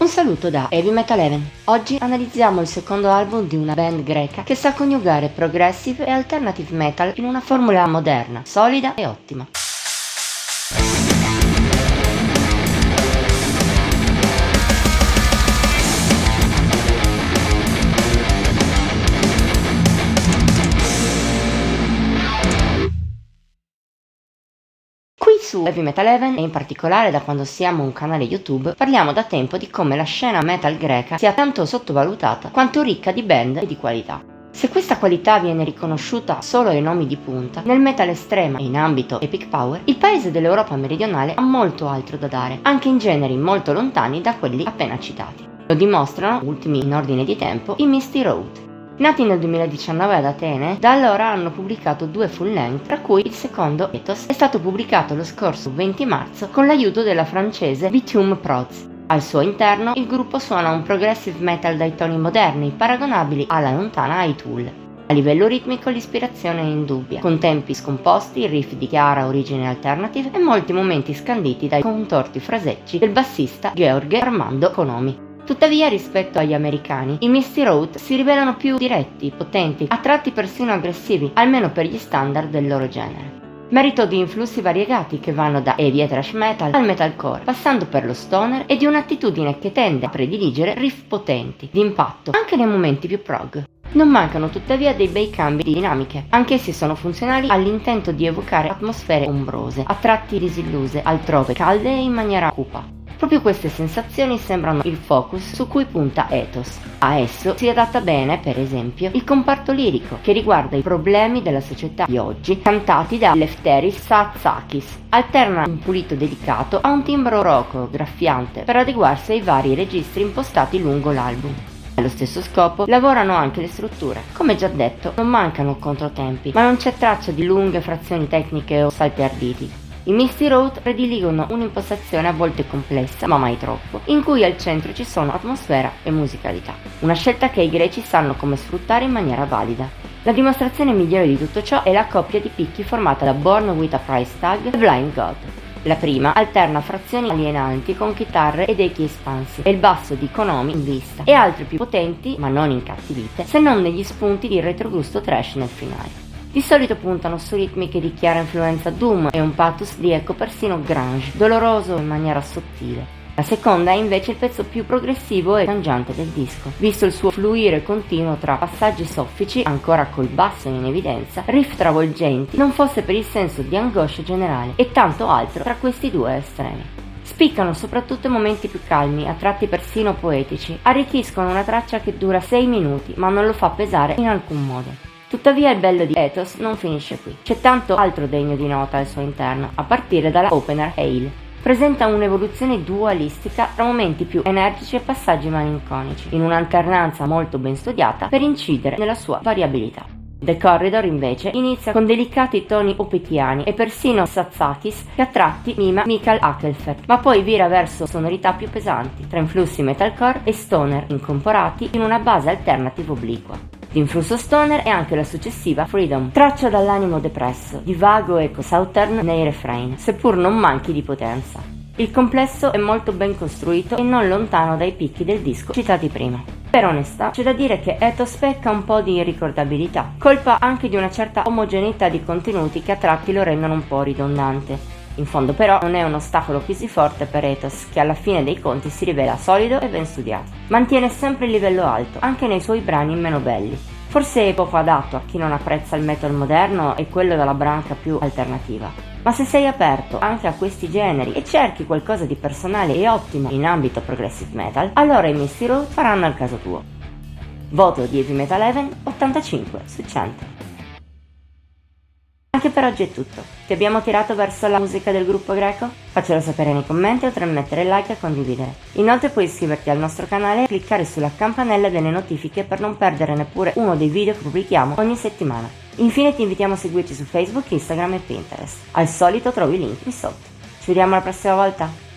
Un saluto da Heavy Metal Even. Oggi analizziamo il secondo album di una band greca che sa coniugare progressive e alternative metal in una formula moderna, solida e ottima. Qui su Heavy Metal Even, e in particolare da quando siamo un canale YouTube, parliamo da tempo di come la scena metal greca sia tanto sottovalutata quanto ricca di band e di qualità. Se questa qualità viene riconosciuta solo ai nomi di punta, nel metal estrema e in ambito epic power, il paese dell'Europa meridionale ha molto altro da dare, anche in generi molto lontani da quelli appena citati. Lo dimostrano, ultimi in ordine di tempo, i Misty Road. Nati nel 2019 ad Atene, da allora hanno pubblicato 2 full length, tra cui il secondo, Ethos, è stato pubblicato lo scorso 20 marzo con l'aiuto della francese Bitume Prods. Al suo interno il gruppo suona un progressive metal dai toni moderni, paragonabili alla lontana ai Tool. A livello ritmico l'ispirazione è indubbia, con tempi scomposti, riff di chiara origine alternative e molti momenti scanditi dai contorti fraseggi del bassista Gheorghe Armando Konomi. Tuttavia, rispetto agli americani, i Misty Road si rivelano più diretti, potenti, a tratti persino aggressivi, almeno per gli standard del loro genere. Merito di influssi variegati che vanno da heavy e thrash metal al metalcore, passando per lo stoner e di un'attitudine che tende a prediligere riff potenti, d'impatto, anche nei momenti più prog. Non mancano tuttavia dei bei cambi di dinamiche, anch'essi sono funzionali all'intento di evocare atmosfere ombrose, a tratti disilluse, altrove calde e in maniera cupa. Proprio queste sensazioni sembrano il focus su cui punta Ethos. A esso si adatta bene, per esempio, il comparto lirico, che riguarda i problemi della società di oggi, cantati da Lefteris Tsatsakis. Alterna un pulito delicato a un timbro rocco, graffiante, per adeguarsi ai vari registri impostati lungo l'album. Allo stesso scopo lavorano anche le strutture. Come già detto, non mancano controtempi, ma non c'è traccia di lunghe frazioni tecniche o salti arditi. I Misty Road prediligono un'impostazione a volte complessa, ma mai troppo, in cui al centro ci sono atmosfera e musicalità. Una scelta che i greci sanno come sfruttare in maniera valida. La dimostrazione migliore di tutto ciò è la coppia di picchi formata da Born with a Price Tag e Blind God. La prima alterna frazioni alienanti con chitarre ed echi espansi e il basso di Konomi in vista, e altre più potenti, ma non incattivite, se non negli spunti di retrogusto thrash nel finale. Di solito puntano su ritmiche di chiara influenza doom e un pathos di eco persino grunge, doloroso in maniera sottile. La seconda è invece il pezzo più progressivo e cangiante del disco, visto il suo fluire continuo tra passaggi soffici, ancora col basso in evidenza, riff travolgenti, non fosse per il senso di angoscia generale, e tanto altro tra questi due estremi. Spiccano soprattutto i momenti più calmi, a tratti persino poetici, arricchiscono una traccia che dura 6 minuti, ma non lo fa pesare in alcun modo. Tuttavia il bello di Ethos non finisce qui. C'è tanto altro degno di nota al suo interno, a partire dalla opener Hail. Presenta un'evoluzione dualistica tra momenti più energici e passaggi malinconici, in un'alternanza molto ben studiata per incidere nella sua variabilità. The Corridor invece inizia con delicati toni opetiani e persino Tsatsakis che a tratti mima Mikael Åkerfeldt, ma poi vira verso sonorità più pesanti, tra influssi metalcore e stoner incorporati in una base alternative obliqua. L'influsso stoner è anche la successiva Freedom, traccia dall'animo depresso, di vago eco southern nei refrain, seppur non manchi di potenza. Il complesso è molto ben costruito e non lontano dai picchi del disco citati prima. Per onestà, c'è da dire che Ethos pecca un po' di irricordabilità, colpa anche di una certa omogeneità di contenuti che a tratti lo rendono un po' ridondante. In fondo però non è un ostacolo così forte per Ethos, che alla fine dei conti si rivela solido e ben studiato. Mantiene sempre il livello alto, anche nei suoi brani meno belli. Forse è poco adatto a chi non apprezza il metal moderno e quello della branca più alternativa. Ma se sei aperto anche a questi generi e cerchi qualcosa di personale e ottimo in ambito progressive metal, allora i Misty Road faranno al caso tuo. Voto di Heavy Metal Even 85 su 100. Anche per oggi è tutto. Ti abbiamo tirato verso la musica del gruppo greco? Faccelo sapere nei commenti, oltre a mettere like e condividere. Inoltre puoi iscriverti al nostro canale e cliccare sulla campanella delle notifiche per non perdere neppure uno dei video che pubblichiamo ogni settimana. Infine ti invitiamo a seguirci su Facebook, Instagram e Pinterest. Al solito trovi i link qui sotto. Ci vediamo la prossima volta!